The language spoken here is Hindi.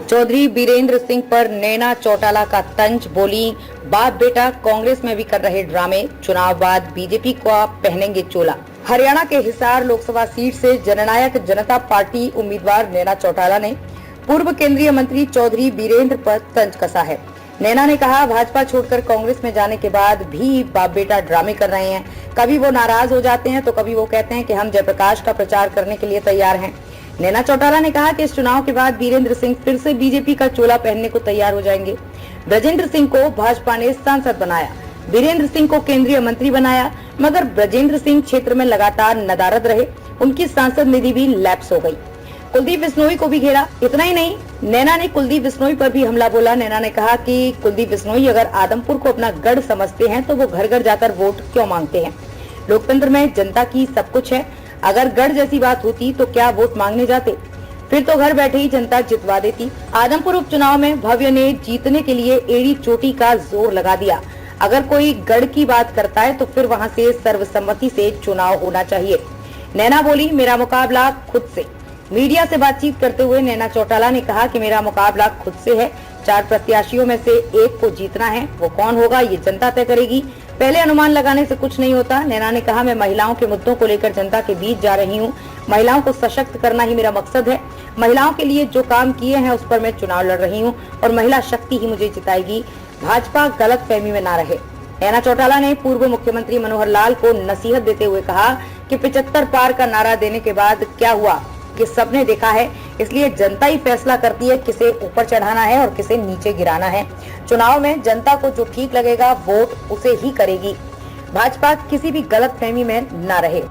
चौधरी बीरेंद्र सिंह पर नैना चौटाला का तंज, बोली बाप बेटा कांग्रेस में भी कर रहे ड्रामे, चुनाव बाद बीजेपी को पहनेंगे चोला। हरियाणा के हिसार लोकसभा सीट से जननायक जनता पार्टी उम्मीदवार नैना चौटाला ने पूर्व केंद्रीय मंत्री चौधरी बीरेंद्र पर तंज कसा है। नैना ने कहा, भाजपा छोड़कर कांग्रेस में जाने के बाद भी बाप बेटा ड्रामे कर रहे हैं। कभी वो नाराज हो जाते हैं तो कभी वो कहते हैं कि हम जयप्रकाश का प्रचार करने के लिए तैयार हैं। नैना चौटाला ने कहा कि इस चुनाव के बाद बीरेंद्र सिंह फिर से बीजेपी का चोला पहनने को तैयार हो जाएंगे। ब्रजेंद्र सिंह को भाजपा ने सांसद बनाया, बीरेंद्र सिंह को केंद्रीय मंत्री बनाया, मगर ब्रजेंद्र सिंह क्षेत्र में लगातार नदारद रहे। उनकी सांसद निधि भी लैप्स हो गई। कुलदीप बिश्नोई को भी घेरा। इतना ही नहीं, नैना ने कुलदीप बिश्नोई पर भी हमला बोला। नैना ने कहा कि कुलदीप बिश्नोई अगर आदमपुर को अपना गढ़ समझते हैं तो वो घर घर जाकर वोट क्यों मांगते हैं। लोकतंत्र में जनता की सब कुछ है। अगर गढ़ जैसी बात होती तो क्या वोट मांगने जाते, फिर तो घर बैठे ही जनता जितवा देती। आदमपुर उपचुनाव में भव्य ने जीतने के लिए एड़ी चोटी का जोर लगा दिया। अगर कोई गढ़ की बात करता है तो फिर वहां से सर्वसम्मति से चुनाव होना चाहिए। नैना बोली, मेरा मुकाबला खुद से। मीडिया से बातचीत करते हुए नैना चौटाला ने कहा कि मेरा मुकाबला खुद से है। 4 प्रत्याशियों में से एक को जीतना है। वो कौन होगा ये जनता तय करेगी। पहले अनुमान लगाने से कुछ नहीं होता। नैना ने कहा, मैं महिलाओं के मुद्दों को लेकर जनता के बीच जा रही हूँ। महिलाओं को सशक्त करना ही मेरा मकसद है। महिलाओं के लिए जो काम किए हैं उस पर मैं चुनाव लड़ रही हूँ और महिला शक्ति ही मुझे जिताएगी। भाजपा गलत फहमी में ना रहे। नैना चौटाला ने पूर्व मुख्यमंत्री मनोहर लाल को नसीहत देते हुए कहा कि 75 पार का नारा देने के बाद क्या हुआ ये सबने देखा है, इसलिए जनता ही फैसला करती है किसे ऊपर चढ़ाना है और किसे नीचे गिराना है। चुनाव में जनता को जो ठीक लगेगा वोट उसे ही करेगी। भाजपा किसी भी गलत फहमी में न रहे।